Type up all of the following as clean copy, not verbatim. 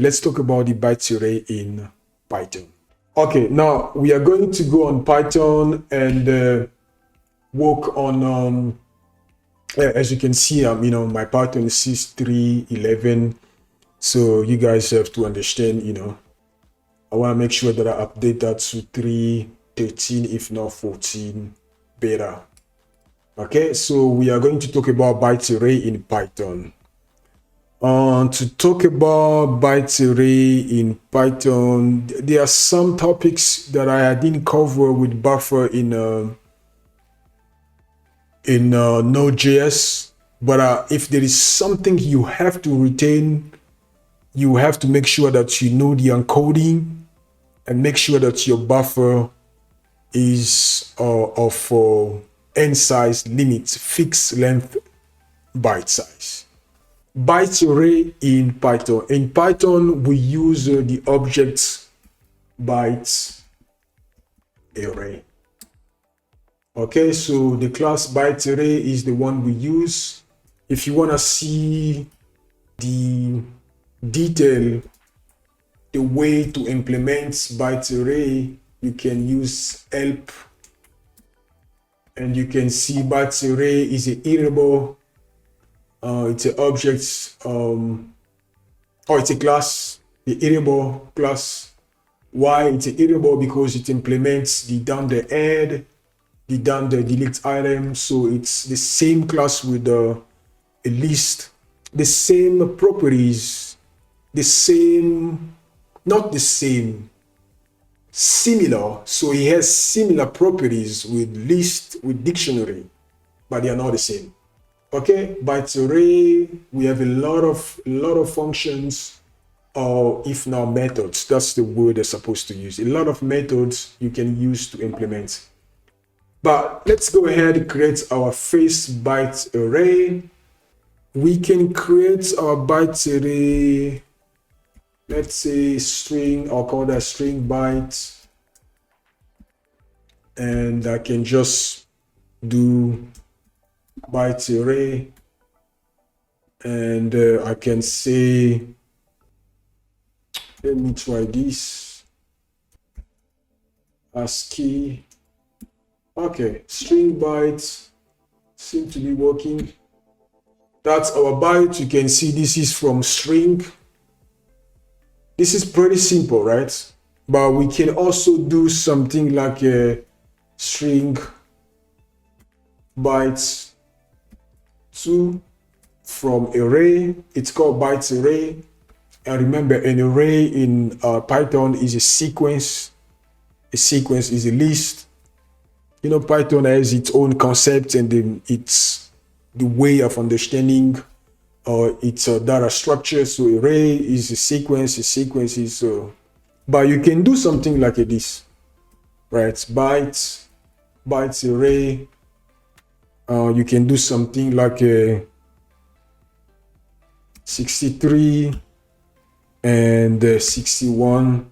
Let's talk about the byte array in Python. Okay, now we are going to go on Python and work on, as you can see, my Python is 6.3.11. So you guys have to understand, I want to make sure that I update that to 3.13, if not 14 beta. Okay, so we are going to talk about byte array in Python. To talk about byte array in Python, there are some topics that I didn't cover with buffer in Node.js, but if there is something you have to retain, you have to make sure that you know the encoding and make sure that your buffer is of n size limit, fixed length byte size. Byte array in Python. In Python, we use the object byte array. Okay, so the class byte array is the one we use. If you want to see the detail, the way to implement byte array, you can use help, and you can see byte array is an iterable. It's an object, it's a class, the iterable class. Why it's an iterable? Because it implements the down the add, the down the delete item. So it's the same class with a list, the same properties, the same, not the same, similar. So it has similar properties with list, with dictionary, but they are not the same. Okay, byte array, we have a lot of functions, or if not methods. That's the word they're supposed to use. A lot of methods you can use to implement. But let's go ahead and create our first byte array. We can create our byte array, let's say string, I'll call that string byte. And I can just do byte array, and I can say, let me try this, ASCII. Okay, string byte seem to be working. That's our byte. You can see this is from string. This is pretty simple, right? But we can also do something like a string bytes to from array. It's called byte array. And remember, an array in Python is a sequence. A sequence is a list. Python has its own concept, and it's the way of understanding its data structure. So array is a sequence. A sequence is but you can do something like this, right? Byte array. You can do something like a 63 and 61.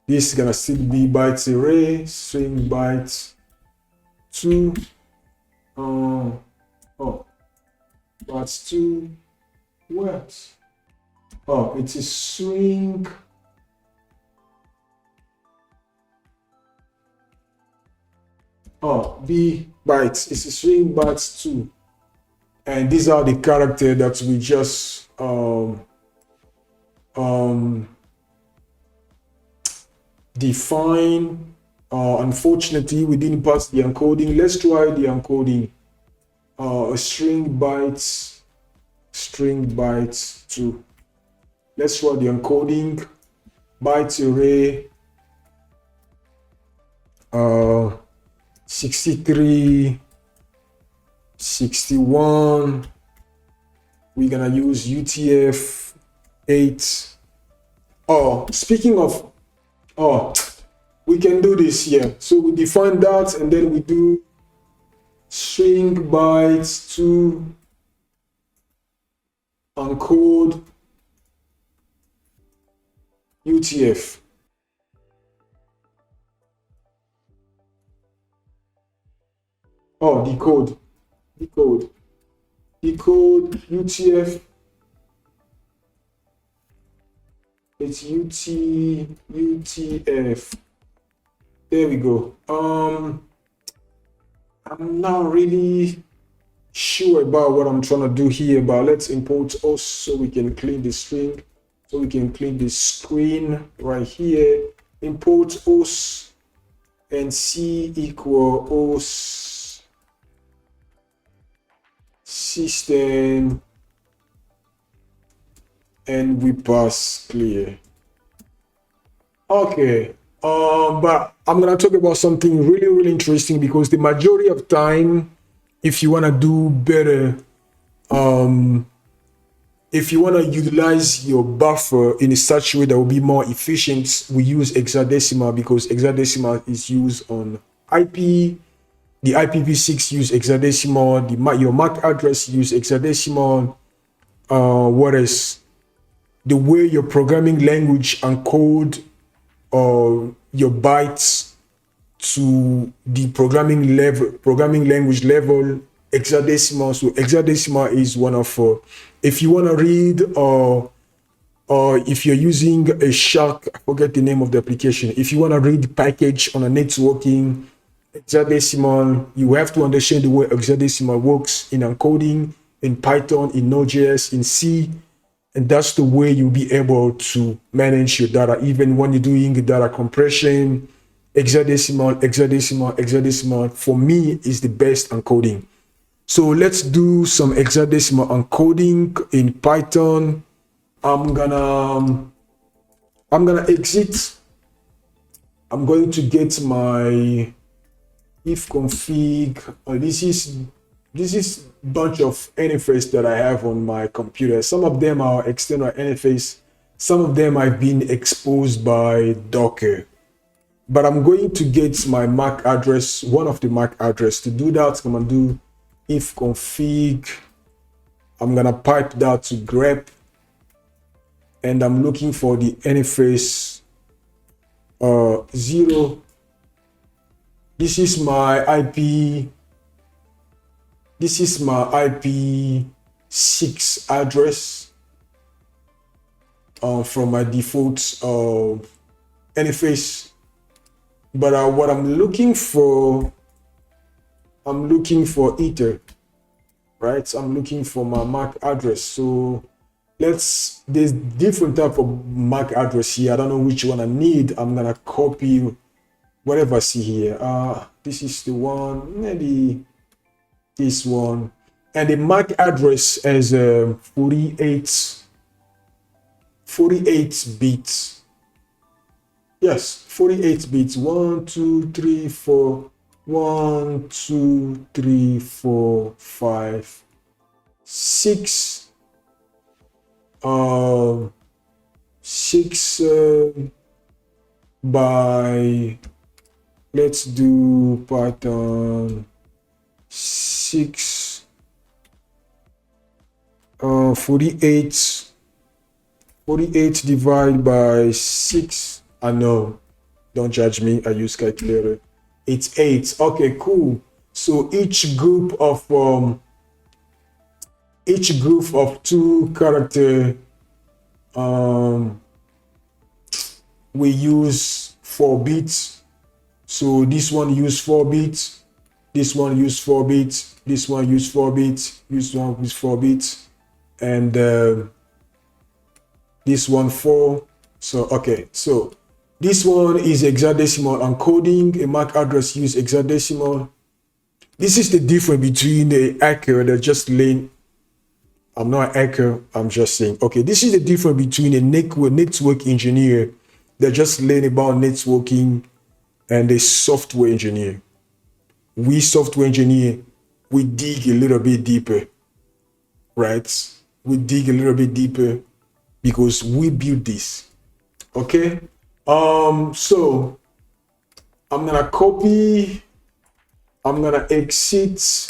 This is gonna still be byte array, string byte to that's to what? It's a string. B bytes. It's a string bytes 2, and these are the characters that we just define. Unfortunately, we didn't pass the encoding. Let's try the encoding. String bytes 2. Let's try the encoding. Byte array 63, 61. We're gonna use UTF-8. Speaking of, we can do this here. So we define that, and then we do string bytes to encode UTF. Decode UTF It's UTF. There we go. I'm not really sure about what I'm trying to do here, but let's import us so we can clean the string, so we can clean the screen right here. Import us and C equal us system, and we pass clear. Okay. But I'm gonna talk about something really, really interesting, because the majority of time, if you wanna do better, if you wanna utilize your buffer in such a way that will be more efficient, we use hexadecimal, because hexadecimal is used on IP. The IPv6 use hexadecimal. Your MAC address use hexadecimal. Whereas the way your programming language encode your bytes to the programming language level, hexadecimal. So hexadecimal is one of if you want to read or if you're using a shark, I forget the name of the application, if you want to read the package on a networking, hexadecimal, you have to understand the way hexadecimal works in encoding, in Python, in Node.js, in C. And that's the way you'll be able to manage your data, even when you're doing data compression. Hexadecimal, for me, is the best encoding. So let's do some hexadecimal encoding in Python. I'm gonna exit. I'm going to get my if config. This is bunch of interface that I have on my computer. Some of them are external interface. Some of them I've been exposed by Docker. But I'm going to get my MAC address, one of the MAC address. To do that, I'm gonna do if config. I'm gonna pipe that to grep, and I'm looking for the interface 0. This is my IP. This is my IP6 address from my default interface. But what I'm looking for ether, right? I'm looking for my MAC address. So there's different type of MAC address here. I don't know which one I need. I'm gonna copy whatever I see here. This is the one, maybe this one. And the MAC address is 48 bits. Yes, 48 bits. 1, 2, 3, 4. 1, 2, 3, 4, 5, 6. 6 by, let's do Python 6, 48 divided by 6. I know, don't judge me, I use calculator. It's 8. Okay, cool. So each group of 2 character, we use 4 bits. So this one use 4 bits, this one use 4 bits, this one use 4 bits, this one use 4 bits, and this one 4. So okay, so this one is hexadecimal encoding. A MAC address use hexadecimal. This is the difference between the hacker that just laying. I'm not an hacker, I'm just saying. Okay, this is the difference between a network engineer that just learn about networking and a software engineer. We software engineer, we dig a little bit deeper, right? We dig a little bit deeper because we build this. Okay. So I'm gonna copy, I'm gonna exit,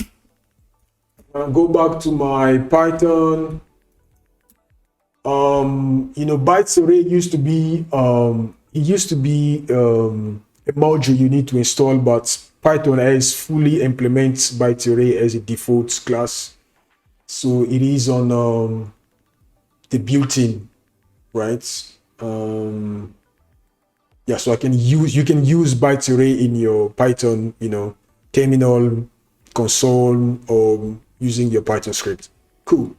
I'm gonna go back to my Python. Bytes array used to be a module you need to install, but Python has fully implements byte array as a default class. So it is on the built-in, right? Yeah, so you can use byte array in your Python, terminal, console, or using your Python script. Cool.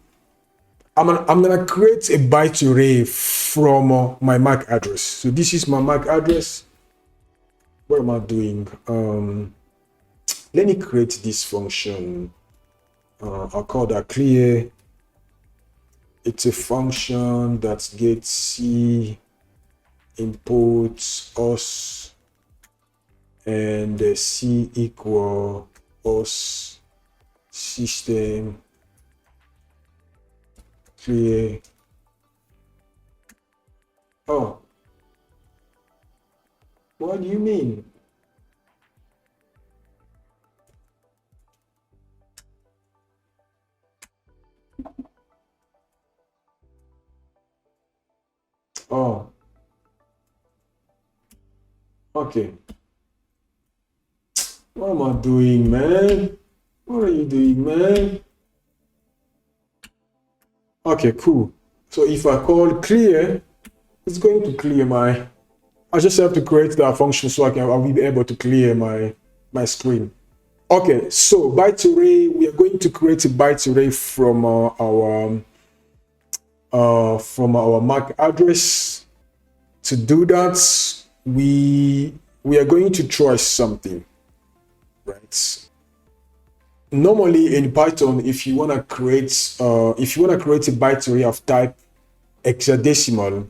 I'm gonna create a byte array from my MAC address. So this is my MAC address. What am I doing? Let me create this function. I'll call that clear. It's a function that gets C, inputs us, and C equal us system clear. Oh, what do you mean? Oh, okay. What am I doing, man? What are you doing, man? Okay, cool. So if I call clear, it's going to clear I just have to create that function so I'll be able to clear my screen. Okay, so byte array, we are going to create a byte array from our MAC address. To do that, we are going to try something, right? Normally in Python, if you want to create a byte array of type hexadecimal,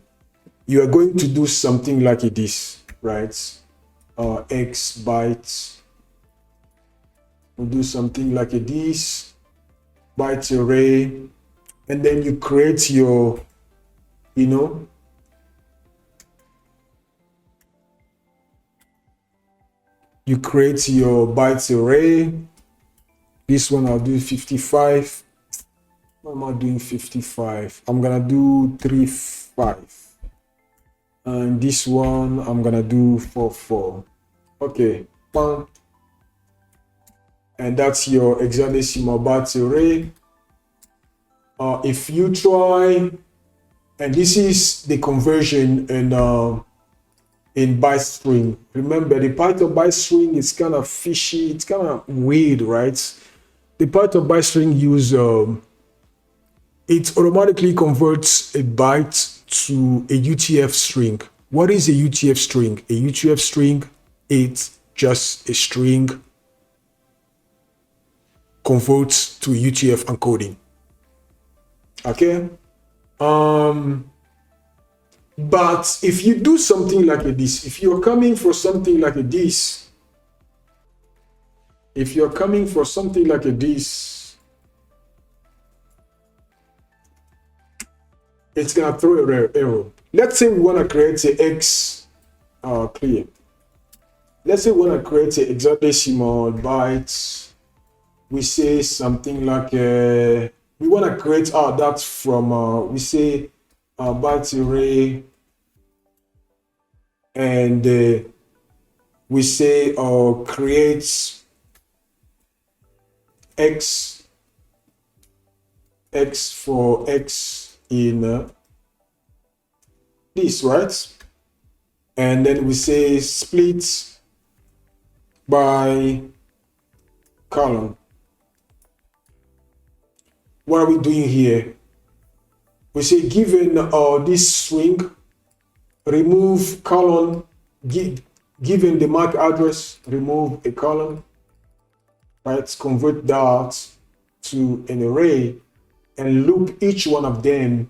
you are going to do something like this, right? X bytes. We'll do something like this, byte array, and then you create your, you create your byte array. This one I'll do 55. What am I doing 55? I'm gonna do 35. And this one I'm gonna do 44. Okay, bam. And that's your hexadecimal byte array. If you try, and this is the conversion in byte string. Remember, the Python byte string is kind of fishy. It's kind of weird, right? The Python byte string use it automatically converts a byte to a UTF string. What is a UTF string? A UTF string, it's just a string converts to UTF encoding. Okay. But if you do something like this, if you're coming for something like this, it's gonna throw an error. Let's say we want to create a X clear. Let's say we want to create a hexadecimal bytes. We say something like we want to create that from we say byte array, and we say create x for x in this, right? And then we say split by column. What are we doing here? We say given this string, remove column, given the MAC address, remove a column, right? Convert that to an array and loop each one of them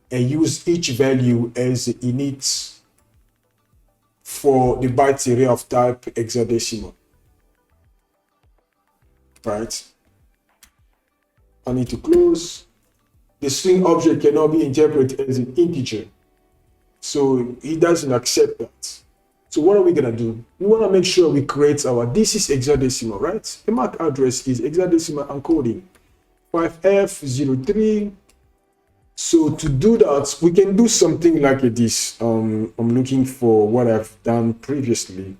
and use each value as init for the byte array of type hexadecimal, right? I need to close. The string object cannot be interpreted as an integer, so it doesn't accept that. So what are we gonna do? We want to make sure we create this is hexadecimal, right? The MAC address is hexadecimal encoding 5F03. So to do that, we can do something like this. I'm looking for what I've done previously.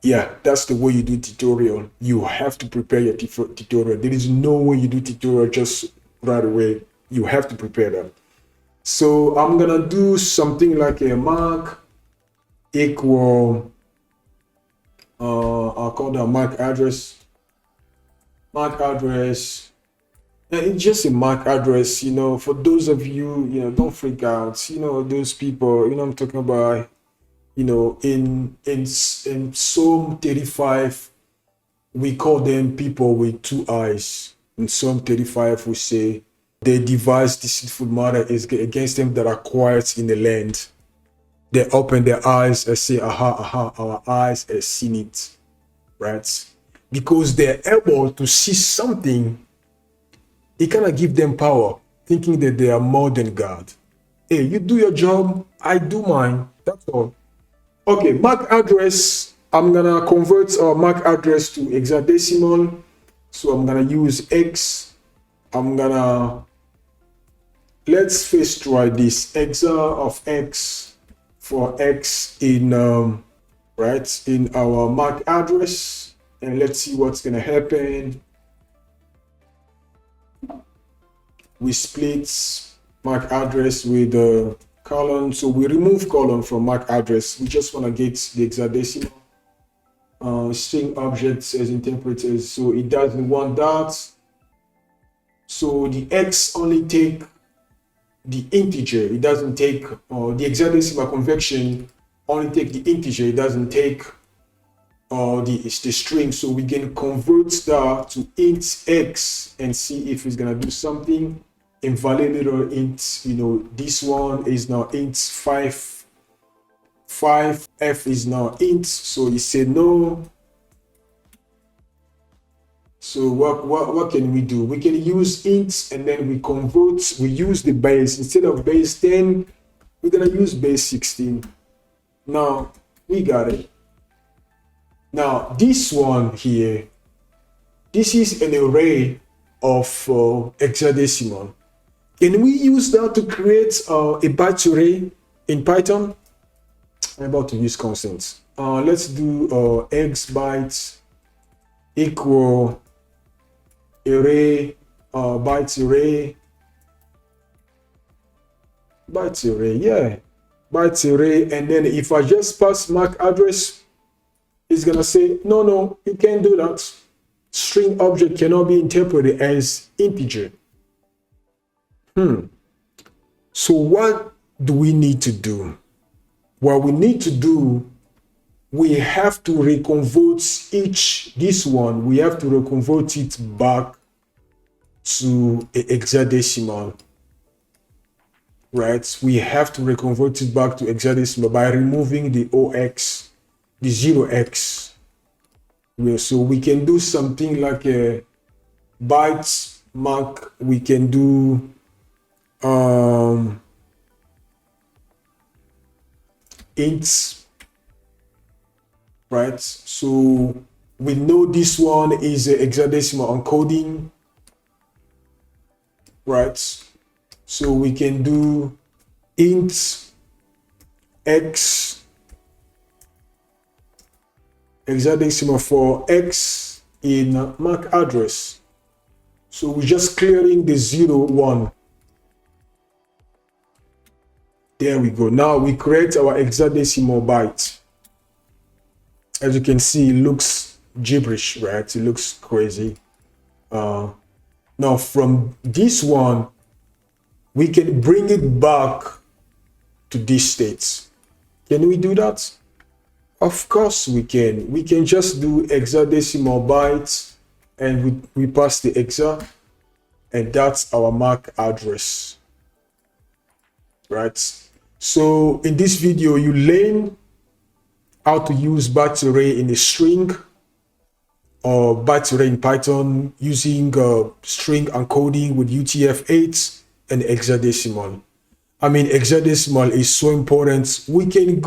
Yeah, that's the way you do tutorial. You have to prepare your tutorial. There is no way you do tutorial just right away. You have to prepare that. So I'm gonna do something like a mark equal, I'll call that mark address. Mark address, and it's just a mark address, you know, for those of you, you know, don't freak out, you know, those people, you know, I'm talking about, you know, in Psalm 35, we call them people with two eyes. In Psalm 35, we say, they devise deceitful matter against them that are quiet in the land. They open their eyes and say, aha, aha, our eyes have seen it, right? Because they're able to see something, it kind of give them power, thinking that they are more than God. Hey, you do your job, I do mine, that's all. Okay, MAC address, I'm gonna convert our MAC address to hexadecimal. So I'm gonna use X. Let's first try this hexa of X for X in right in our MAC address, and let's see what's gonna happen. We split MAC address with a colon, so we remove colon from MAC address. We just want to get the hexadecimal string objects as interpreters, so it doesn't want that. So the X only take the integer, it doesn't take the hexadecimal convention only take the integer, it doesn't take the string. So we can convert that to int X and see if it's gonna do something. Invalidate or int, you know, this one is now int 5, F is now int, so you say no. So what can we do? We can use int and then we convert, we use the base. Instead of base 10, we're gonna use base 16. Now we got it. Now this one here, this is an array of hexadecimal. Can we use that to create a byte array in Python? I'm about to use constants. Let's do x bytes equal array, bytes array, yeah, bytes array. And then if I just pass MAC address, it's gonna say, no, you can't do that. String object cannot be interpreted as integer. So what do we need to do? What we need to do, we have to reconvert this one, we have to reconvert it back to a hexadecimal, right? We have to reconvert it back to hexadecimal by removing the OX, the 0x. So we can do something like a bytes mark, we can do int, right? So we know this one is a hexadecimal encoding, right? So we can do int x hexadecimal for x in MAC address. So we're just clearing the 0, 1. There we go. Now we create our hexadecimal byte. As you can see, it looks gibberish, right? It looks crazy. Now from this one, we can bring it back to this state. Can we do that? Of course we can. We can just do hexadecimal bytes and we pass the hexa, and that's our MAC address, right? So in this video, you learn how to use byte array in a string or byte array in Python using string encoding with UTF-8 and hexadecimal. I mean, hexadecimal is so important. We can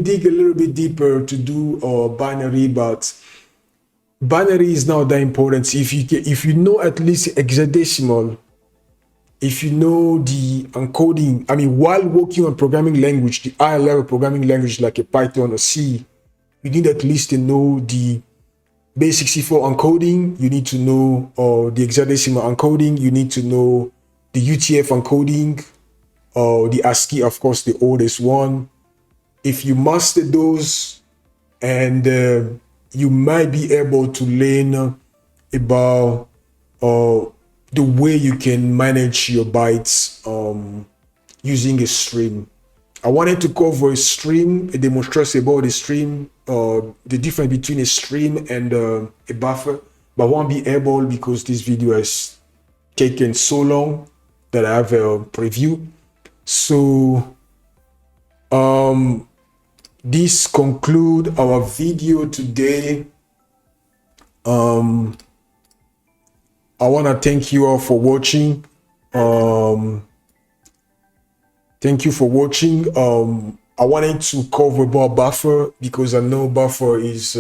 dig a little bit deeper to do binary, but binary is not that important. If you know at least hexadecimal, if you know the encoding, I mean, while working on programming language, the higher level programming language like a Python or C, you need at least to know the base 64 encoding, you need to know the hexadecimal encoding, you need to know the UTF encoding, the ASCII, of course, the oldest one. If you master those, and you might be able to learn about the way you can manage your bytes using a stream. I wanted to cover a stream, a demonstration about a stream, the difference between a stream and a buffer, but I won't be able because this video has taken so long that I have a preview. So this conclude our video today. I want to thank you all for watching. Thank you for watching. I wanted to cover about buffer because I know buffer is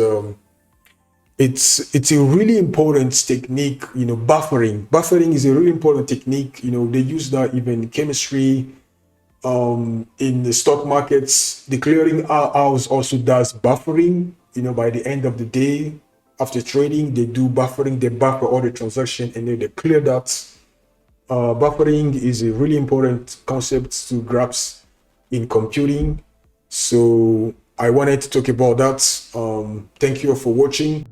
it's a really important technique. You know, buffering is a really important technique. You know, they use that even in chemistry. In the stock markets, the clearing house also does buffering. You know, by the end of the day, after trading, they do buffering. They buffer all the transaction and then they clear that. Buffering is a really important concept to grasp in computing. So I wanted to talk about that. Thank you for watching.